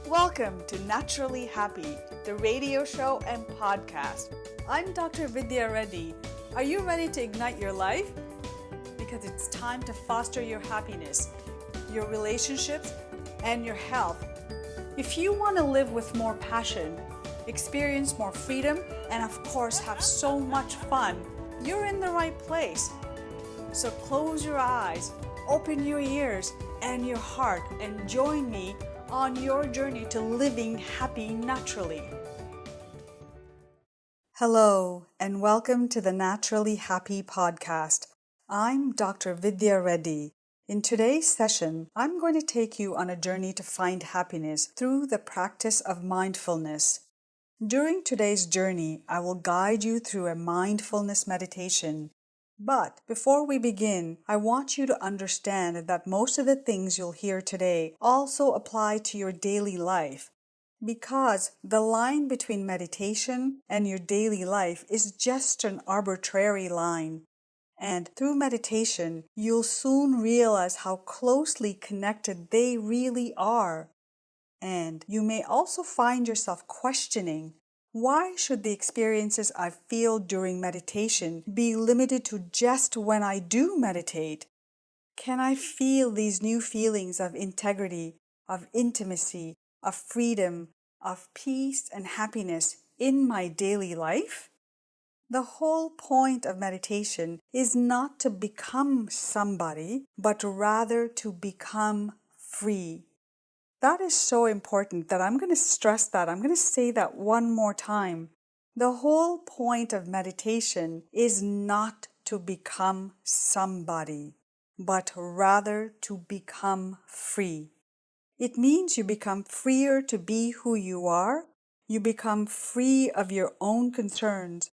Welcome to Naturally Happy, the radio show and podcast. I'm Dr. Vidya Reddy. Are you ready to ignite your life? Because it's time to foster your happiness, your relationships, and your health. If you want to live with more passion, experience more freedom, and of course have so much fun, you're in the right place. So close your eyes, open your ears and your heart, and join me on your journey to living happy naturally. Hello, and welcome to the Naturally Happy podcast. I'm Dr. Vidya Reddy. In today's session, I'm going to take you on a journey to find happiness through the practice of mindfulness. During today's journey, I will guide you through a mindfulness meditation. But before we begin, I want you to understand that most of the things you'll hear today also apply to your daily life, because the line between meditation and your daily life is just an arbitrary line. And through meditation, you'll soon realize how closely connected they really are. And you may also find yourself questioning, why should the experiences I feel during meditation be limited to just when I do meditate? Can I feel these new feelings of integrity, of intimacy, of freedom, of peace and happiness in my daily life? The whole point of meditation is not to become somebody, but rather to become free. That is so important that I'm going to stress that. I'm going to say that one more time. The whole point of meditation is not to become somebody, but rather to become free. It means you become freer to be who you are. You become free of your own concerns,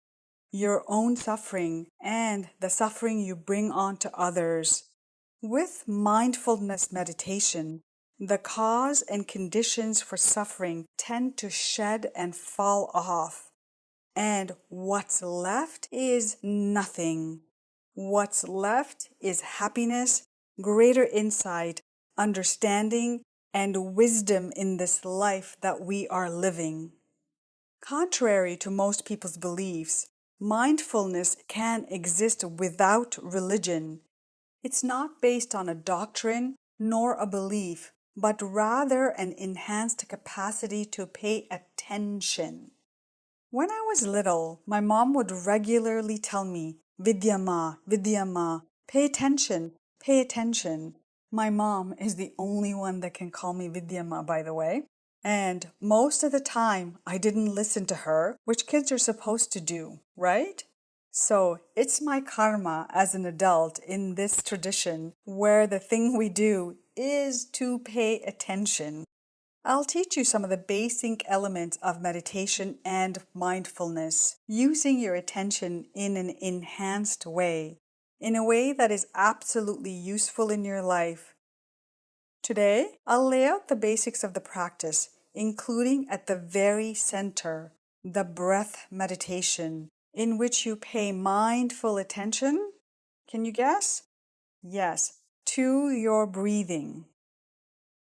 your own suffering, and the suffering you bring on to others. With mindfulness meditation, the cause and conditions for suffering tend to shed and fall off. And what's left is nothing. What's left is happiness, greater insight, understanding, and wisdom in this life that we are living. Contrary to most people's beliefs, mindfulness can exist without religion. It's not based on a doctrine nor a belief, but rather an enhanced capacity to pay attention. When I was little, my mom would regularly tell me, Vidya ma, pay attention, pay attention. My mom is the only one that can call me Vidya ma, by the way. And most of the time, I didn't listen to her, which kids are supposed to do, right? So it's my karma as an adult in this tradition where the thing we do is to pay attention. I'll teach you some of the basic elements of meditation and mindfulness, using your attention in an enhanced way, in a way that is absolutely useful in your life. Today, I'll lay out the basics of the practice, including at the very center, the breath meditation, in which you pay mindful attention, can you guess? Yes, to your breathing.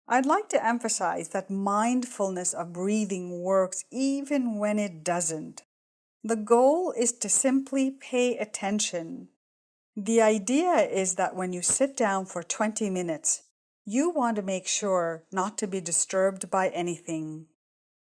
I'd like to emphasize that mindfulness of breathing works even when it doesn't. The goal is to simply pay attention. The idea is that when you sit down for 20 minutes, you want to make sure not to be disturbed by anything.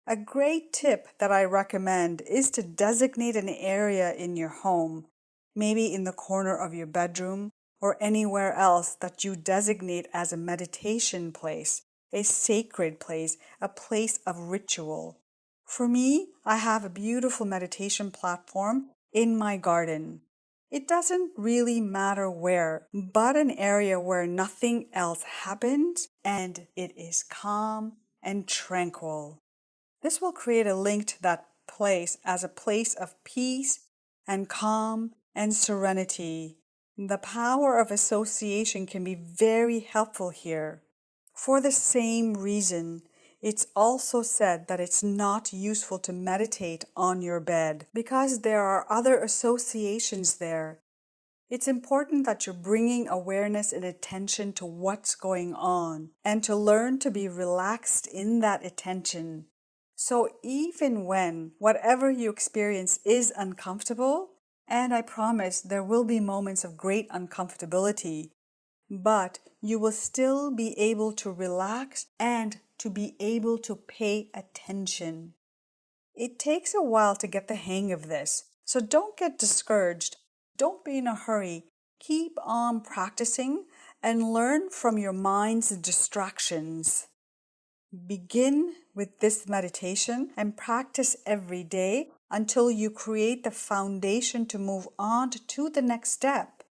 A great tip that I recommend is to designate an area in your home, maybe in the corner of your bedroom or anywhere else that you designate as a meditation place, a sacred place, a place of ritual. For me, I have a beautiful meditation platform in my garden. It doesn't really matter where, but an area where nothing else happens and it is calm and tranquil. This will create a link to that place as a place of peace and calm and serenity. The power of association can be very helpful here. For the same reason, it's also said that it's not useful to meditate on your bed because there are other associations there. It's important that you're bringing awareness and attention to what's going on and to learn to be relaxed in that attention. So even when whatever you experience is uncomfortable, and I promise there will be moments of great uncomfortability, but you will still be able to relax and to be able to pay attention. It takes a while to get the hang of this, so don't get discouraged. Don't be in a hurry. Keep on practicing and learn from your mind's distractions. Begin with this meditation and practice every day until you create the foundation to move on to the next step.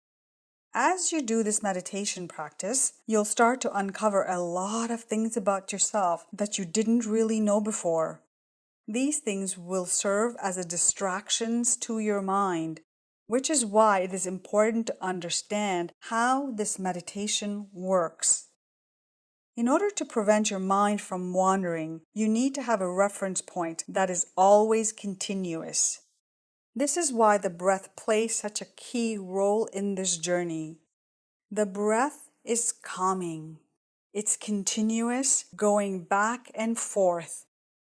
As you do this meditation practice, you'll start to uncover a lot of things about yourself that you didn't really know before. These things will serve as a distractions to your mind, which is why it is important to understand how this meditation works. In order to prevent your mind from wandering, you need to have a reference point that is always continuous. This is why the breath plays such a key role in this journey. The breath is calming. It's continuous, going back and forth.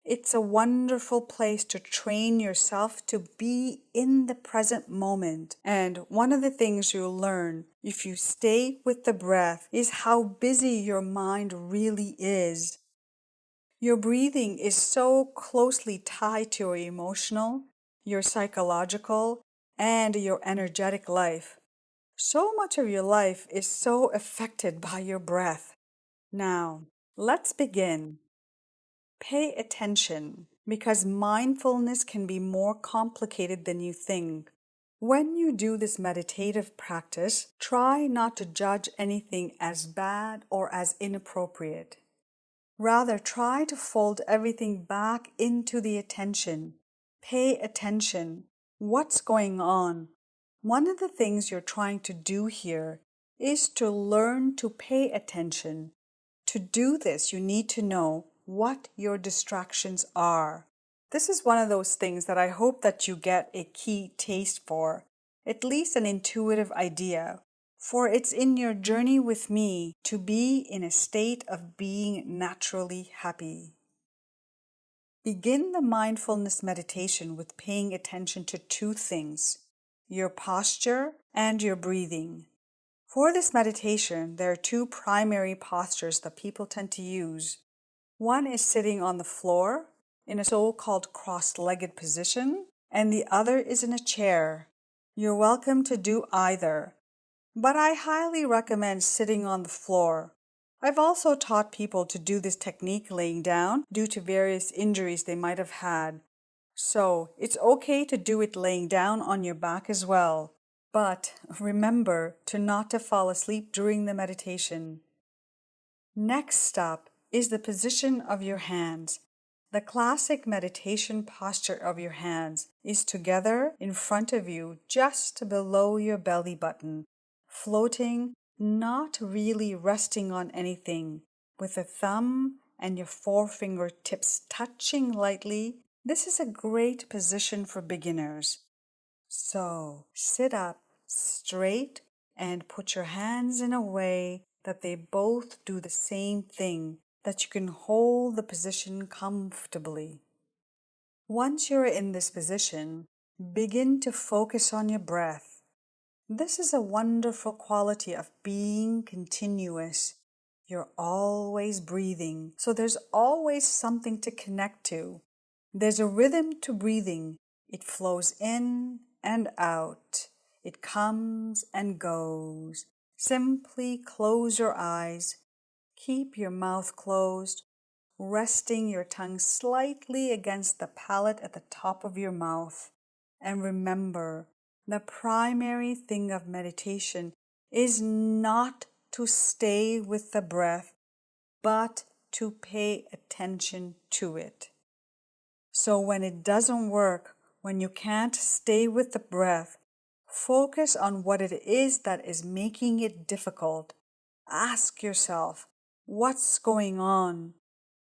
It's a wonderful place to train yourself to be in the present moment. And one of the things you'll learn if you stay with the breath is how busy your mind really is. Your breathing is so closely tied to your emotional, your psychological, and your energetic life. So much of your life is so affected by your breath. Now, let's begin. Pay attention, because mindfulness can be more complicated than you think. When you do this meditative practice, try not to judge anything as bad or as inappropriate. Rather, try to fold everything back into the attention. Pay attention. What's going on? One of the things you're trying to do here is to learn to pay attention. To do this, you need to know what your distractions are. This is one of those things that I hope that you get a key taste for, at least an intuitive idea, for it's in your journey with me to be in a state of being naturally happy. Begin the mindfulness meditation with paying attention to two things: your posture and your breathing. For this meditation, there are two primary postures that people tend to use. One is sitting on the floor in a so-called cross-legged position, and the other is in a chair. You're welcome to do either, but I highly recommend sitting on the floor. I've also taught people to do this technique laying down due to various injuries they might have had. So it's okay to do it laying down on your back as well. But remember not to fall asleep during the meditation. Next up is the position of your hands. The classic meditation posture of your hands is together in front of you, just below your belly button, floating, not really resting on anything, with the thumb and your forefinger tips touching lightly. This is a great position for beginners. So sit up straight and put your hands in a way that they both do the same thing, that you can hold the position comfortably. Once you're in this position, begin to focus on your breath. This is a wonderful quality of being continuous. You're always breathing, so there's always something to connect to. There's a rhythm to breathing. It flows in and out. It comes and goes. Simply close your eyes. Keep your mouth closed, resting your tongue slightly against the palate at the top of your mouth. And remember, the primary thing of meditation is not to stay with the breath, but to pay attention to it. So when it doesn't work, when you can't stay with the breath, focus on what it is that is making it difficult. Ask yourself, what's going on?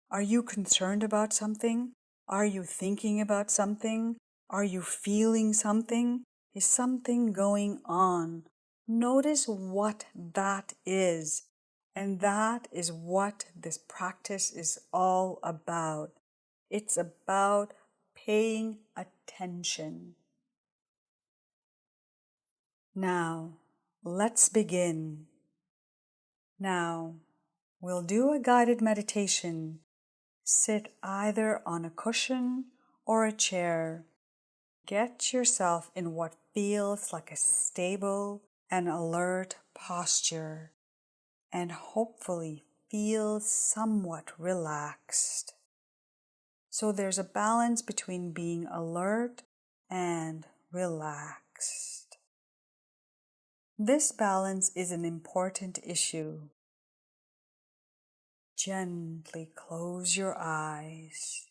Are you concerned about something? Are you thinking about something? Are you feeling something? Is something going on? Notice what that is. And that is what this practice is all about. It's about paying attention. Now, let's begin. Now, we'll do a guided meditation. Sit either on a cushion or a chair. Get yourself in what feels like a stable and alert posture, and hopefully feel somewhat relaxed. So there's a balance between being alert and relaxed. This balance is an important issue. Gently close your eyes.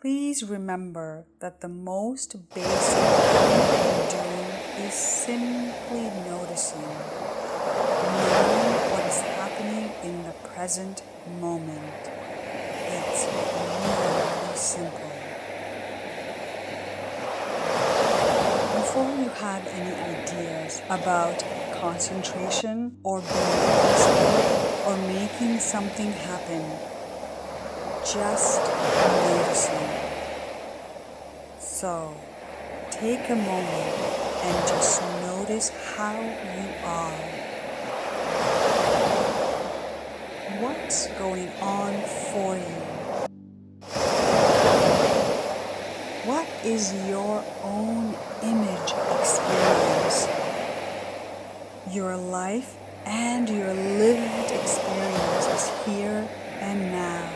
Please remember that the most basic thing you can do is simply noticing, knowing what is happening in the present moment. It's really simple. Before you have any ideas about concentration or being peaceful or making something happen, just noticing. So, take a moment and just notice how you are. What's going on for you? What is your own image experience? Your life and your lived experiences here and now.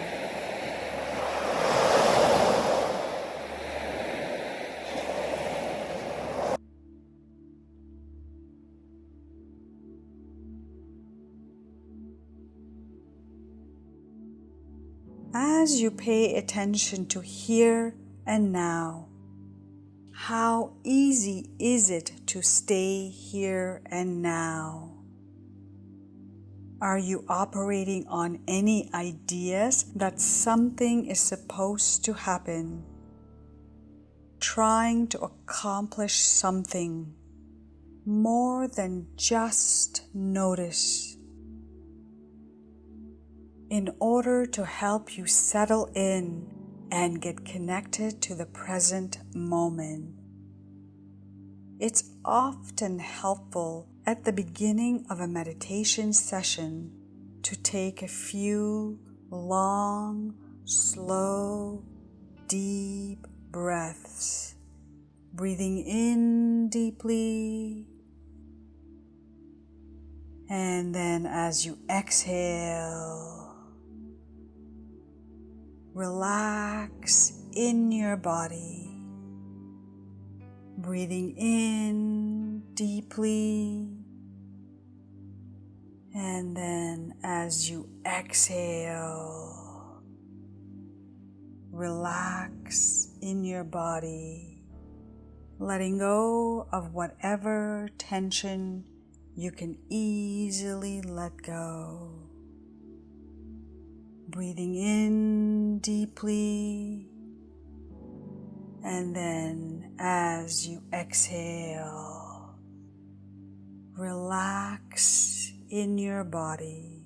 As you pay attention to here and now, how easy is it to stay here and now? Are you operating on any ideas that something is supposed to happen? Trying to accomplish something more than just notice? In order to help you settle in and get connected to the present moment. It's often helpful at the beginning of a meditation session to take a few long, slow, deep breaths, breathing in deeply, and then as you exhale, relax in your body, breathing in deeply, and then as you exhale, relax in your body, letting go of whatever tension you can easily let go. Breathing in deeply, and then as you exhale, relax in your body,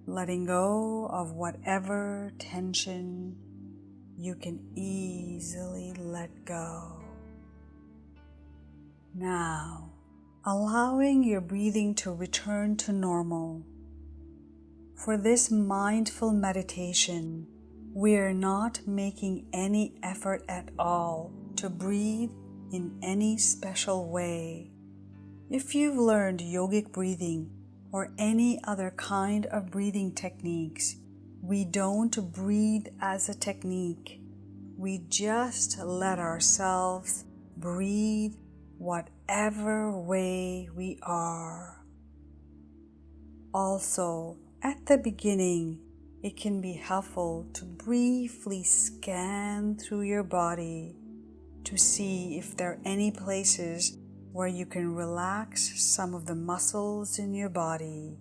letting go of whatever tension you can easily let go. Now, allowing your breathing to return to normal. For this mindful meditation, we are not making any effort at all to breathe in any special way. If you've learned yogic breathing or any other kind of breathing techniques, we don't breathe as a technique. We just let ourselves breathe whatever way we are. Also, at the beginning, it can be helpful to briefly scan through your body to see if there are any places where you can relax some of the muscles in your body.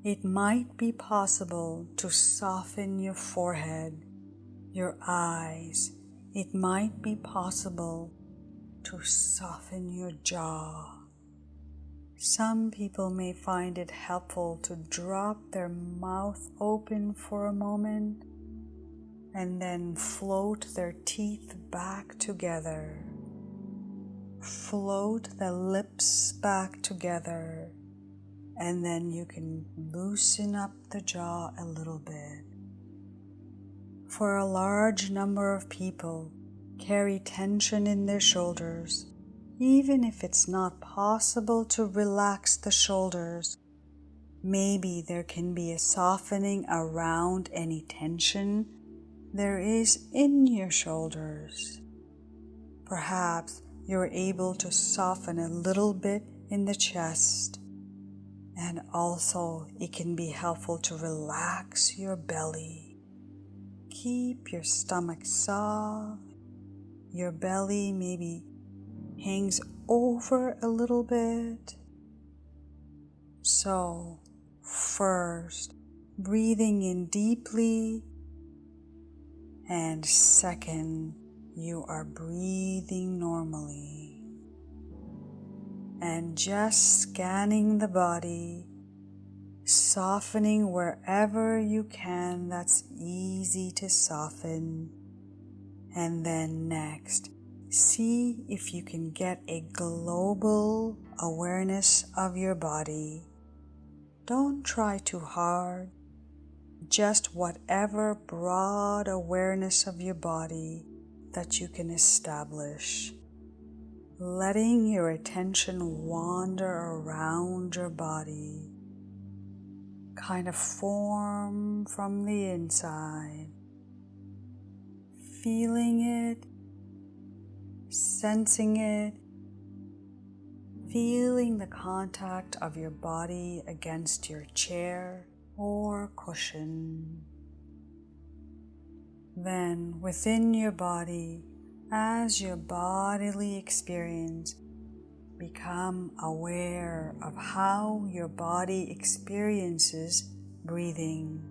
It might be possible to soften your forehead, your eyes. It might be possible to soften your jaw. Some people may find it helpful to drop their mouth open for a moment and then float their teeth back together. Float the lips back together, and then you can loosen up the jaw a little bit. For a large number of people carry tension in their shoulders. Even if it's not possible to relax the shoulders, maybe there can be a softening around any tension there is in your shoulders. Perhaps you're able to soften a little bit in the chest, and also it can be helpful to relax your belly. Keep your stomach soft. Your belly maybe hangs over a little bit. So, first, breathing in deeply, and second, you are breathing normally. And just scanning the body, softening wherever you can that's easy to soften. And then next, see if you can get a global awareness of your body. Don't try too hard. Just whatever broad awareness of your body that you can establish. Letting your attention wander around your body. Kind of form from the inside. Feeling it. Sensing it, feeling the contact of your body against your chair or cushion. Then within your body, as your bodily experience, become aware of how your body experiences breathing.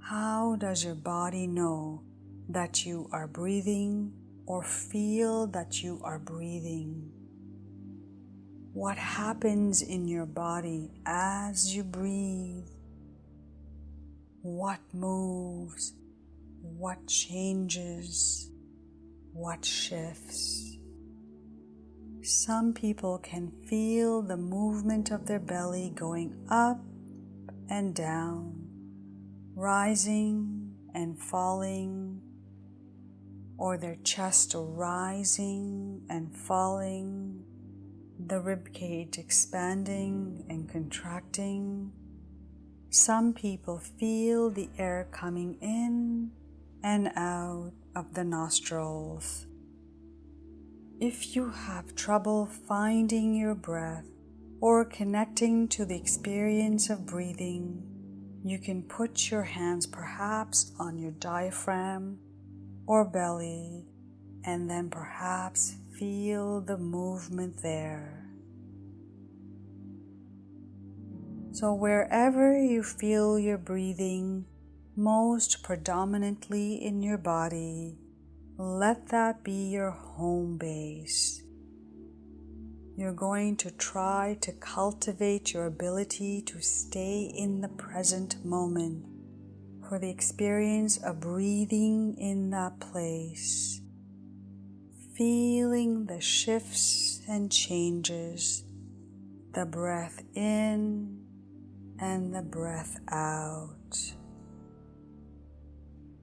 How does your body know that you are breathing or feel that you are breathing? What happens in your body as you breathe? What moves? What changes? What shifts? Some people can feel the movement of their belly going up and down, rising and falling, or their chest rising and falling, the ribcage expanding and contracting. Some people feel the air coming in and out of the nostrils. If you have trouble finding your breath or connecting to the experience of breathing, you can put your hands perhaps on your diaphragm or belly, and then perhaps feel the movement there. So wherever you feel your breathing most predominantly in your body, let that be your home base. You're going to try to cultivate your ability to stay in the present moment for the experience of breathing in that place, feeling the shifts and changes, the breath in and the breath out.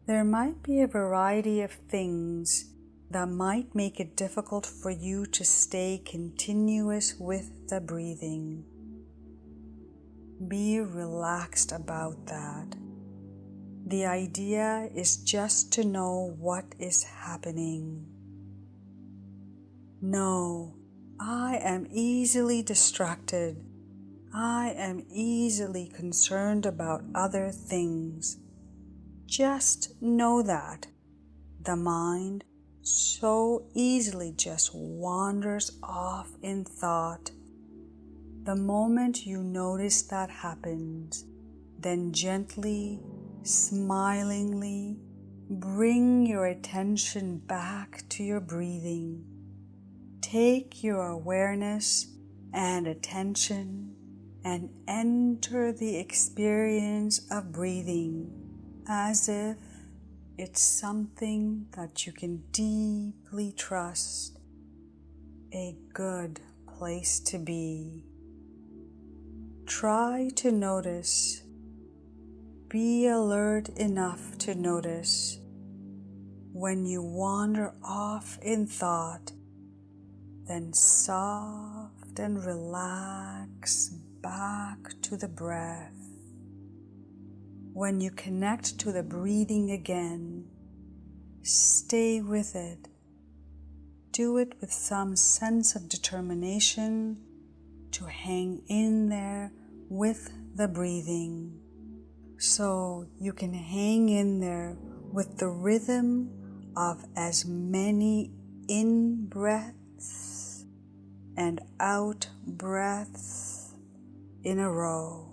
There might be a variety of things that might make it difficult for you to stay continuous with the breathing. Be relaxed about that. The idea is just to know what is happening. No, I am easily distracted. I am easily concerned about other things. Just know that the mind so easily just wanders off in thought. The moment you notice that happens, then gently, smilingly, bring your attention back to your breathing. Take your awareness and attention and enter the experience of breathing as if it's something that you can deeply trust, a good place to be. Try to notice, be alert enough to notice when you wander off in thought, then soft and relax back to the breath. When you connect to the breathing again, stay with it. Do it with some sense of determination to hang in there with the breathing. So you can hang in there with the rhythm of as many in-breaths and out-breaths in a row.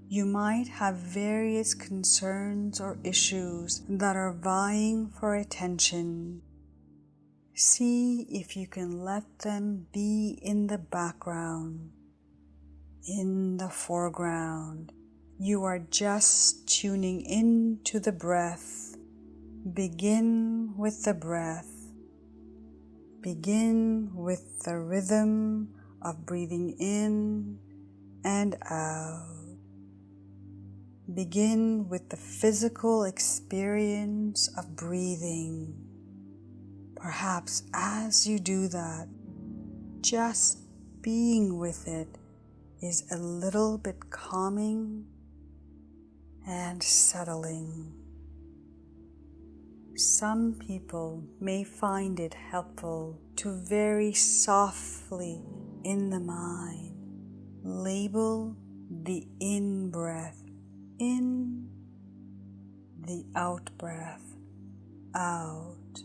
You might have various concerns or issues that are vying for attention. See if you can let them be in the background, in the foreground. You are just tuning into the breath. Begin with the breath. Begin with the rhythm of breathing in and out. Begin with the physical experience of breathing. Perhaps as you do that, just being with it is a little bit calming and settling. Some people may find it helpful to very softly in the mind label the in-breath in, the out-breath out,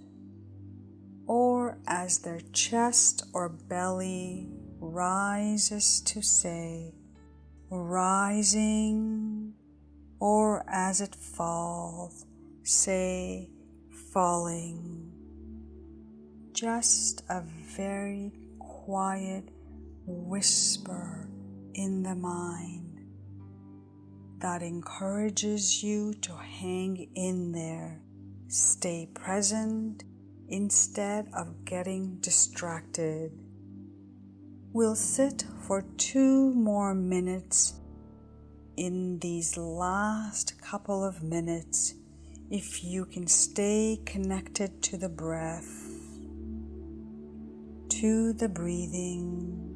or as their chest or belly rises to say rising, or as it falls, say falling. Just a very quiet whisper in the mind that encourages you to hang in there, stay present instead of getting distracted. We'll sit for 2 more minutes. In these last couple of minutes, if you can stay connected to the breath, to the breathing,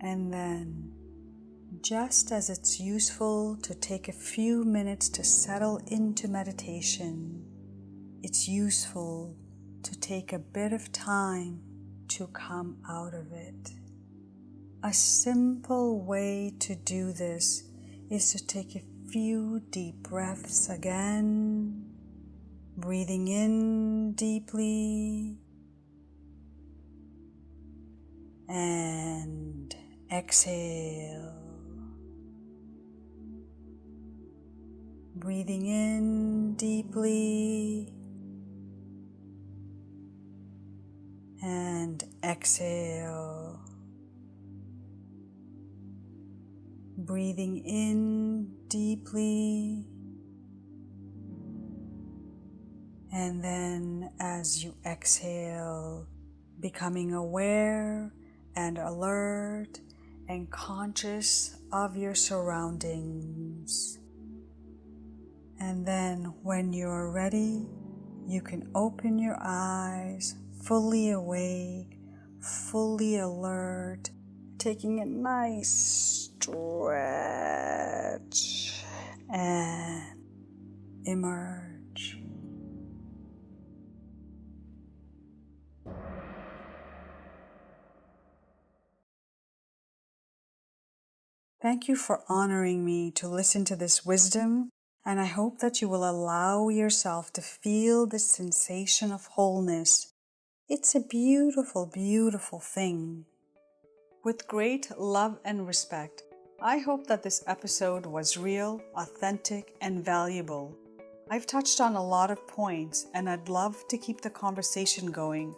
And then, just as it's useful to take a few minutes to settle into meditation, it's useful to take a bit of time to come out of it. A simple way to do this is to take a few deep breaths again, breathing in deeply and exhale. Breathing in deeply and exhale. Breathing in deeply, and then as you exhale, becoming aware and alert and conscious of your surroundings. And then when you're ready, you can open your eyes, fully awake, fully alert, taking a nice stretch and emerge. Thank you for honoring me to listen to this wisdom, and I hope that you will allow yourself to feel this sensation of wholeness. It's a beautiful, beautiful thing. With great love and respect, I hope that this episode was real, authentic, and valuable. I've touched on a lot of points, and I'd love to keep the conversation going.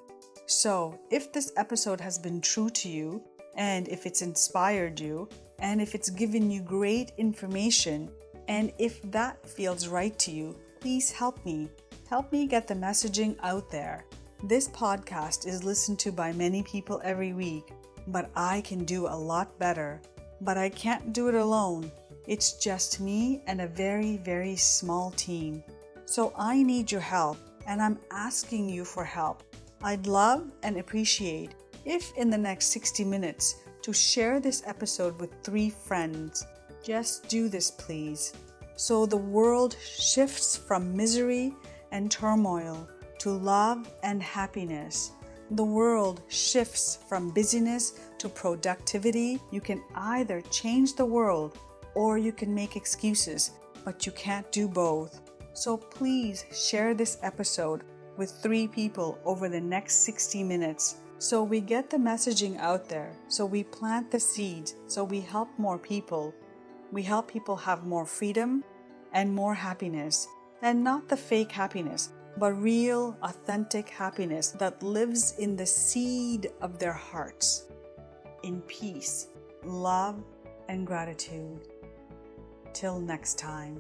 So, if this episode has been true to you, and if it's inspired you, and if it's given you great information, and if that feels right to you, please help me. Help me get the messaging out there. This podcast is listened to by many people every week, but I can do a lot better. But I can't do it alone. It's just me and a very, very small team. So I need your help, and I'm asking you for help. I'd love and appreciate if in the next 60 minutes to share this episode with 3 friends. Just do this, please. So the world shifts from misery and turmoil to love and happiness. The world shifts from busyness to productivity. You can either change the world or you can make excuses, but you can't do both. So please share this episode with 3 people over the next 60 minutes so we get the messaging out there, so we plant the seeds, so we help more people. We help people have more freedom and more happiness, and not the fake happiness, but real, authentic happiness that lives in the seed of their hearts, in peace, love, and gratitude. Till next time.